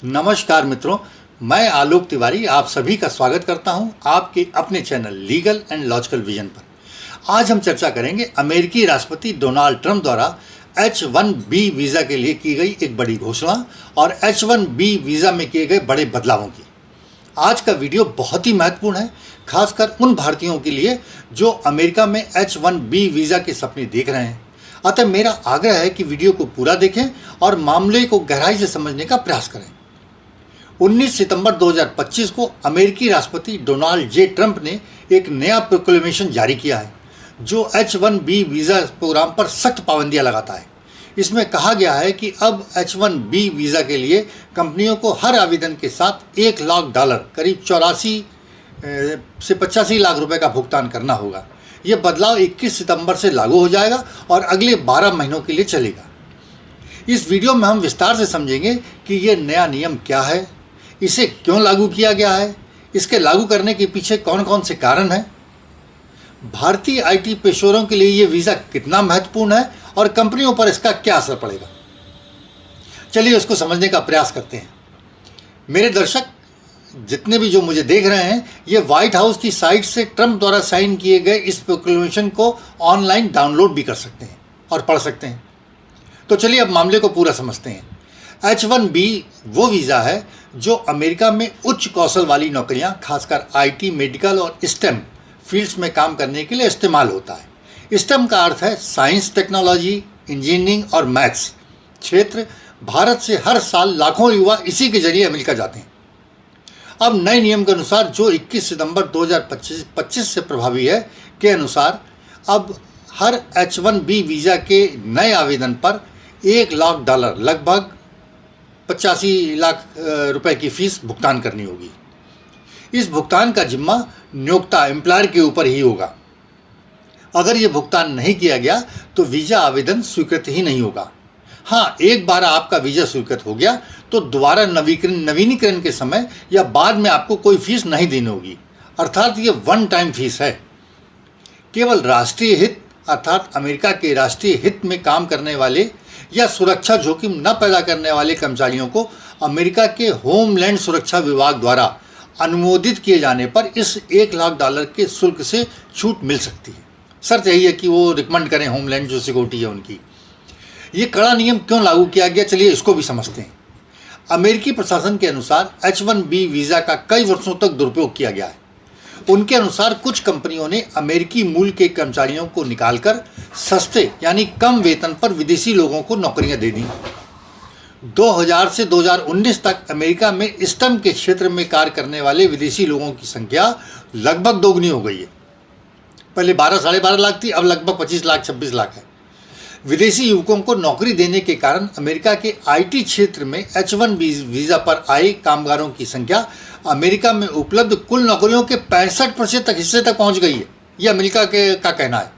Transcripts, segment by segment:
नमस्कार मित्रों, मैं आलोक तिवारी आप सभी का स्वागत करता हूं आपके अपने channel legal and logical vision पर। आज हम चर्चा करेंगे अमेरिकी राष्ट्रपति डोनाल्ड ट्रंप द्वारा H-1B वीज़ा के लिए की गई एक बड़ी घोषणा और H-1B वीज़ा में किए गए बड़े बदलावों की। आज का वीडियो बहुत ही महत्वपूर्ण है, खासकर उन भारतीयों के लिए जो अमेरिका में H-1B वीज़ा के सपने देख रहे हैं। अतः मेरा आग्रह है कि वीडियो को पूरा देखें और मामले को गहराई से समझने का प्रयास करें। 19 सितंबर 2025 को अमेरिकी राष्ट्रपति डोनाल्ड जे ट्रंप ने एक नया प्रोक्लेमेशन जारी किया है जो H-1B वीज़ा प्रोग्राम पर सख्त पाबंदियां लगाता है। इसमें कहा गया है कि अब H-1B वीज़ा के लिए कंपनियों को हर आवेदन के साथ $1 लाख करीब 84 से 85 लाख रुपए का भुगतान करना होगा। यह बदलाव 21 सितंबर से लागू हो जाएगा और अगले 12 महीनों के लिए चलेगा। इस वीडियो में हम विस्तार से समझेंगे कि यह नया नियम क्या है, इसे क्यों लागू किया गया है, इसके लागू करने के पीछे कौन कौन से कारण हैं, भारतीय आईटी पेशेवरों के लिए ये वीज़ा कितना महत्वपूर्ण है और कंपनियों पर इसका क्या असर पड़ेगा। चलिए इसको समझने का प्रयास करते हैं। मेरे दर्शक जितने भी जो मुझे देख रहे हैं, ये व्हाइट हाउस की साइट से ट्रंप द्वारा साइन किए गए इस प्रोक्लेमेशन को ऑनलाइन डाउनलोड भी कर सकते हैं और पढ़ सकते हैं। तो चलिए अब मामले को पूरा समझते हैं। H-1B वो वीज़ा है जो अमेरिका में उच्च कौशल वाली नौकरियां, खासकर आईटी, मेडिकल और स्टेम फील्ड्स में काम करने के लिए इस्तेमाल होता है। स्टेम का अर्थ है साइंस, टेक्नोलॉजी, इंजीनियरिंग और मैथ्स क्षेत्र। भारत से हर साल लाखों युवा इसी के जरिए अमेरिका जाते हैं। अब नए नियम के अनुसार जो 21 सितंबर 2025 से प्रभावी है के अनुसार अब हर H-1B वीज़ा के नए आवेदन पर $1 लाख लगभग 85 लाख रुपए की फीस भुगतान करनी होगी। इस भुगतान का जिम्मा नियोक्ता एम्प्लॉयर के ऊपर ही होगा। अगर ये भुगतान नहीं किया गया तो वीज़ा आवेदन स्वीकृत ही नहीं होगा। हाँ, एक बार आपका वीज़ा स्वीकृत हो गया तो दोबारा नवीनीकरण के समय या बाद में आपको कोई फीस नहीं देनी होगी, अर्थात ये वन टाइम फीस है। केवल राष्ट्रीय हित अर्थात अमेरिका के राष्ट्रीय हित में काम करने वाले या सुरक्षा जोखिम न पैदा करने वाले कर्मचारियों को अमेरिका के होमलैंड सुरक्षा विभाग द्वारा अनुमोदित किए जाने पर इस $1 लाख के शुल्क से छूट मिल सकती है। शर्त यही है कि वो रिकमेंड करें होमलैंड जो सिक्योरिटी है उनकी। ये कड़ा नियम क्यों लागू किया गया, चलिए इसको भी समझते हैं। अमेरिकी प्रशासन के अनुसार H-1B वीज़ा का कई वर्षों तक दुरुपयोग किया गया है। उनके अनुसार कुछ कंपनियों ने अमेरिकी मूल के कर्मचारियों को निकालकर सस्ते यानी कम वेतन पर विदेशी लोगों को नौकरियां दे दी। 2000 से 2019 तक अमेरिका में स्टेम के क्षेत्र में कार्य करने वाले विदेशी लोगों की संख्या लगभग दोगुनी हो गई है। पहले 12-12.5 लाख थी, अब लगभग 25 लाख 26 लाख है। विदेशी युवकों को नौकरी देने के कारण अमेरिका के आईटी क्षेत्र में H-1B वीज़ा पर आए कामगारों की संख्या अमेरिका में उपलब्ध कुल नौकरियों के 65% तक हिस्से तक पहुंच गई है। यह अमेरिका का कहना है।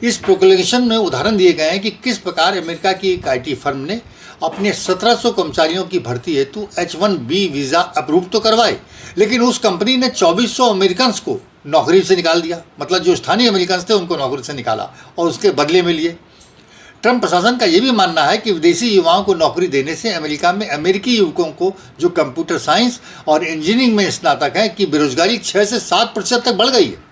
इस प्रोक्लेमेशन में उदाहरण दिए गए हैं कि किस प्रकार अमेरिका की एक आईटी फर्म ने अपने 1700 कर्मचारियों की भर्ती हेतु H-1B वीज़ा अप्रूव तो करवाए, लेकिन उस कंपनी ने 2400 अमेरिकन को नौकरी से निकाल दिया। मतलब जो स्थानीय अमेरिकन थे उनको नौकरी से निकाला और उसके बदले में लिए। ट्रंप प्रशासन का यह भी मानना है कि विदेशी युवाओं को नौकरी देने से अमेरिका में अमेरिकी युवकों को जो कंप्यूटर साइंस और इंजीनियरिंग में स्नातक हैं की बेरोजगारी 6 से 7% तक बढ़ गई है।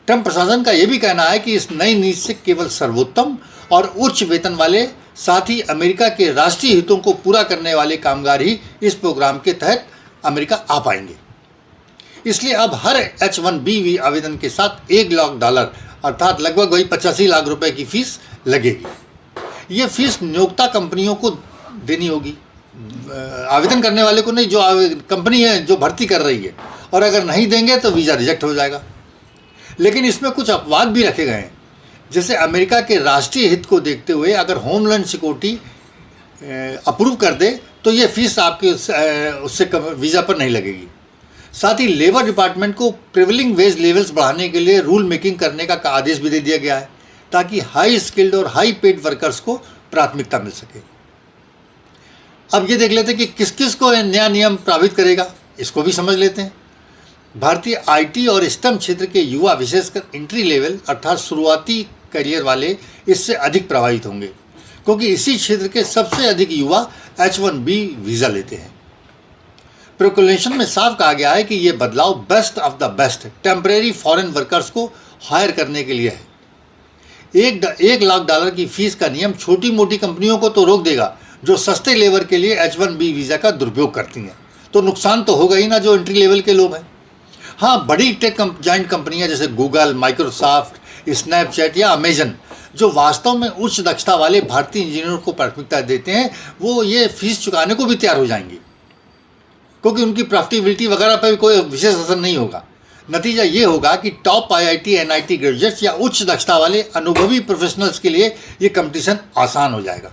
ट्रंप प्रशासन का यह भी कहना है कि इस नई नीति से केवल सर्वोत्तम और उच्च वेतन वाले, साथ ही अमेरिका के राष्ट्रीय हितों को पूरा करने वाले कामगार ही इस प्रोग्राम के तहत अमेरिका आ पाएंगे। इसलिए अब हर H-1B आवेदन के साथ $1 लाख अर्थात लगभग वही 85 लाख रुपए की फीस लगेगी। ये फीस नियोक्ता कंपनियों को देनी होगी, आवेदन करने वाले को नहीं, जो कंपनी है जो भर्ती कर रही है। और अगर नहीं देंगे तो वीज़ा रिजेक्ट हो जाएगा। लेकिन इसमें कुछ अपवाद भी रखे गए हैं, जैसे अमेरिका के राष्ट्रीय हित को देखते हुए अगर होमलैंड सिक्योरिटी अप्रूव कर दे तो ये फीस आपके उससे वीज़ा पर नहीं लगेगी। साथ ही लेबर डिपार्टमेंट को प्रिवेलिंग वेज लेवल्स बढ़ाने के लिए रूल मेकिंग करने का आदेश भी दे दिया गया है, ताकि हाई स्किल्ड और हाई पेड वर्कर्स को प्राथमिकता मिल सके। अब ये देख लेते हैं कि किस किस को नया नियम प्रभावित करेगा, इसको भी समझ लेते हैं। भारतीय आईटी और स्टेम क्षेत्र के युवा, विशेषकर एंट्री लेवल अर्थात शुरुआती करियर वाले, इससे अधिक प्रभावित होंगे, क्योंकि इसी क्षेत्र के सबसे अधिक युवा H-1B वीज़ा लेते हैं। प्रोक्लेमेशन में साफ कहा गया है कि ये बदलाव best of the best temporary foreign workers को हायर करने के लिए है। $1 लाख की फीस का नियम छोटी मोटी कंपनियों को तो रोक देगा जो सस्ते लेबर के लिए H1B वीज़ा का दुरुपयोग करती हैं, तो नुकसान तो होगा ही ना जो एंट्री लेवल के लोग हैं। हाँ, बड़ी टेक जाइंट कंपनियां जैसे गूगल, माइक्रोसॉफ्ट, स्नैपचैट या अमेजन जो वास्तव में उच्च दक्षता वाले भारतीय इंजीनियरों को प्राथमिकता देते हैं, वो ये फीस चुकाने को भी तैयार हो जाएंगी, क्योंकि उनकी प्रॉफिटेबिलिटी वगैरह पर कोई विशेष असर नहीं होगा। नतीजा ये होगा कि टॉप IIT NIT ग्रेजुएट्स या उच्च दक्षता वाले अनुभवी प्रोफेशनल्स के लिए ये कंपटीशन आसान हो जाएगा।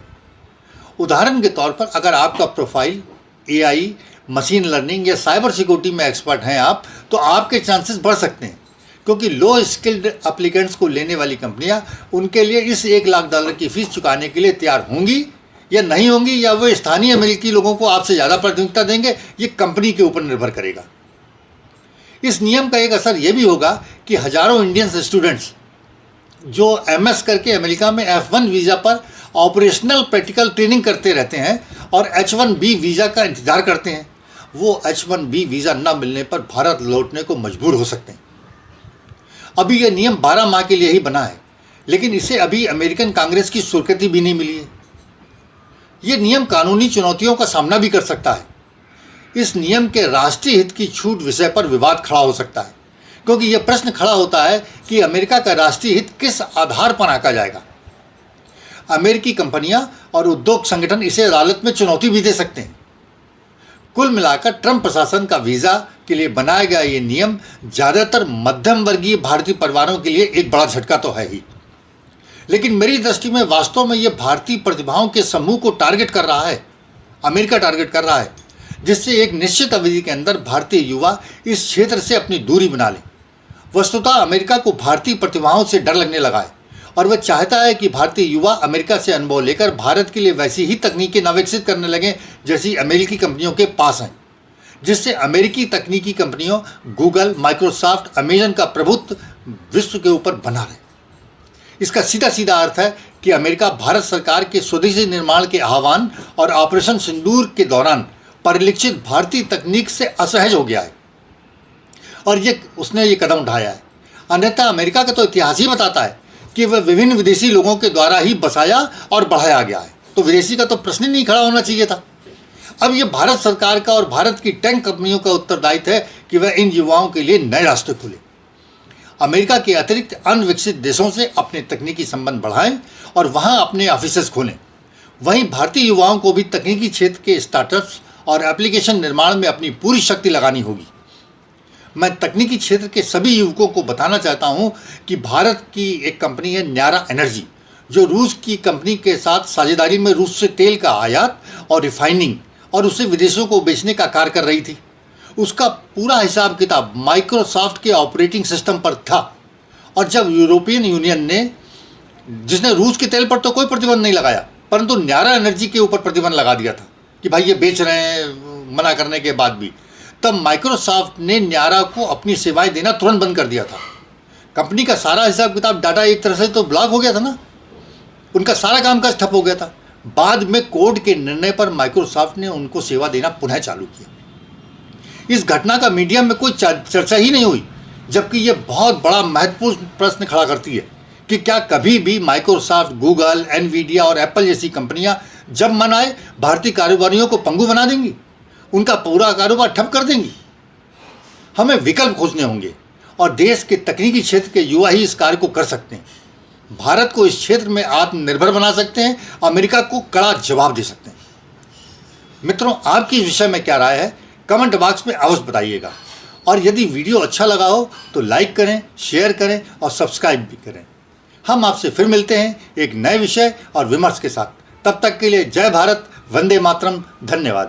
उदाहरण के तौर पर अगर आपका प्रोफाइल AI, मशीन लर्निंग या साइबर सिक्योरिटी में एक्सपर्ट हैं आप, तो आपके चांसेस बढ़ सकते हैं, क्योंकि लो स्किल्ड एप्लीकेंट्स को लेने वाली कंपनियां उनके लिए इस $1 लाख की फीस चुकाने के लिए तैयार होंगी या नहीं होंगी, या वो स्थानीय अमेरिकी लोगों को आपसे ज़्यादा प्राथमिकता देंगे, ये कंपनी के ऊपर निर्भर करेगा। इस नियम का एक असर ये भी होगा कि हजारों इंडियन स्टूडेंट्स जो MS करके अमेरिका में F1 वीज़ा पर ऑपरेशनल प्रैक्टिकल ट्रेनिंग करते रहते हैं और H1B वीज़ा का इंतज़ार करते हैं, वो H1B वीज़ा न मिलने पर भारत लौटने को मजबूर हो सकते हैं। अभी ये नियम 12 माह के लिए ही बना है, लेकिन इसे अभी अमेरिकन कांग्रेस की स्वीकृति भी नहीं मिली है। ये नियम कानूनी चुनौतियों का सामना भी कर सकता है। इस नियम के राष्ट्रीय हित की छूट विषय पर विवाद खड़ा हो सकता है, क्योंकि यह प्रश्न खड़ा होता है कि अमेरिका का राष्ट्रीय हित किस आधार पर आंका जाएगा। अमेरिकी कंपनियां और उद्योग संगठन इसे अदालत में चुनौती भी दे सकते हैं। कुल मिलाकर ट्रंप प्रशासन का वीज़ा के लिए बनाया गया ये नियम ज़्यादातर मध्यम वर्गीय भारतीय परिवारों के लिए एक बड़ा झटका तो है ही, लेकिन मेरी दृष्टि में वास्तव में ये भारतीय प्रतिभाओं के समूह को टारगेट कर रहा है, अमेरिका टारगेट कर रहा है, जिससे एक निश्चित अवधि के अंदर भारतीय युवा इस क्षेत्र से अपनी दूरी बना लें। वस्तुतः अमेरिका को भारतीय प्रतिभाओं से डर लगने लगा है और वह चाहता है कि भारतीय युवा अमेरिका से अनुभव लेकर भारत के लिए वैसी ही तकनीकें नवविकसित करने लगें जैसी अमेरिकी कंपनियों के पास हैं, जिससे अमेरिकी तकनीकी कंपनियों गूगल, माइक्रोसॉफ्ट, अमेजन का प्रभुत्व विश्व के ऊपर बना रहे। इसका सीधा सीधा अर्थ है कि अमेरिका भारत सरकार के स्वदेशी निर्माण के आह्वान और ऑपरेशन सिंदूर के दौरान परिलक्षित भारतीय तकनीक से असहज हो गया है और उसने ये कदम उठाया है। अन्यथा अमेरिका का तो इतिहास ही बताता है कि वह विभिन्न विदेशी लोगों के द्वारा ही बसाया और बढ़ाया गया है, तो विदेशी का तो प्रश्न ही नहीं खड़ा होना चाहिए था। अब ये भारत सरकार का और भारत की टेक कंपनियों का उत्तरदायित्व है कि वह इन युवाओं के लिए नए रास्ते खोले, अमेरिका के अतिरिक्त अन्य विकसित देशों से अपने तकनीकी संबंध बढ़ाएं और वहां अपने ऑफिसेज खोलें। वहीं भारतीय युवाओं को भी तकनीकी क्षेत्र के स्टार्टअप्स और एप्लीकेशन निर्माण में अपनी पूरी शक्ति लगानी होगी। मैं तकनीकी क्षेत्र के सभी युवकों को बताना चाहता हूं कि भारत की एक कंपनी है न्यारा एनर्जी, जो रूस की कंपनी के साथ साझेदारी में रूस से तेल का आयात और रिफाइनिंग और उसे विदेशों को बेचने का कार्य कर रही थी। उसका पूरा हिसाब किताब माइक्रोसॉफ्ट के ऑपरेटिंग सिस्टम पर था, और जब यूरोपियन यूनियन ने, जिसने रूस के तेल पर तो कोई प्रतिबंध नहीं लगाया, परंतु न्यारा एनर्जी के ऊपर प्रतिबंध लगा दिया था कि भाई ये बेच रहे हैं मना करने के बाद भी, तब माइक्रोसॉफ्ट ने न्यारा को अपनी सेवाएं देना तुरंत बंद कर दिया था। कंपनी का सारा हिसाब किताब डाटा एक तरह से तो ब्लॉक हो गया था ना, उनका सारा कामकाज ठप हो गया था। बाद में कोर्ट के निर्णय पर माइक्रोसॉफ्ट ने उनको सेवा देना पुनः चालू किया। इस घटना का मीडिया में कोई चर्चा ही नहीं हुई, जबकि यह बहुत बड़ा महत्वपूर्ण प्रश्न खड़ा करती है कि क्या कभी भी माइक्रोसॉफ्ट, गूगल, एनवीडिया और एप्पल जैसी कंपनियां जब मन आए भारतीय कारोबारियों को पंगु बना देंगी, उनका पूरा कारोबार ठप कर देंगी। हमें विकल्प खोजने होंगे और देश के तकनीकी क्षेत्र के युवा ही इस कार्य को कर सकते हैं। भारत को इस क्षेत्र में आत्मनिर्भर बना सकते हैं, अमेरिका को कड़ा जवाब दे सकते हैं। मित्रों, आपकी इस विषय में क्या राय है, कमेंट बॉक्स में अवश्य बताइएगा, और यदि वीडियो अच्छा लगा हो तो लाइक करें, शेयर करें और सब्सक्राइब भी करें। हम आपसे फिर मिलते हैं एक नए विषय और विमर्श के साथ। तब तक के लिए जय भारत, वंदे मातरम, धन्यवाद।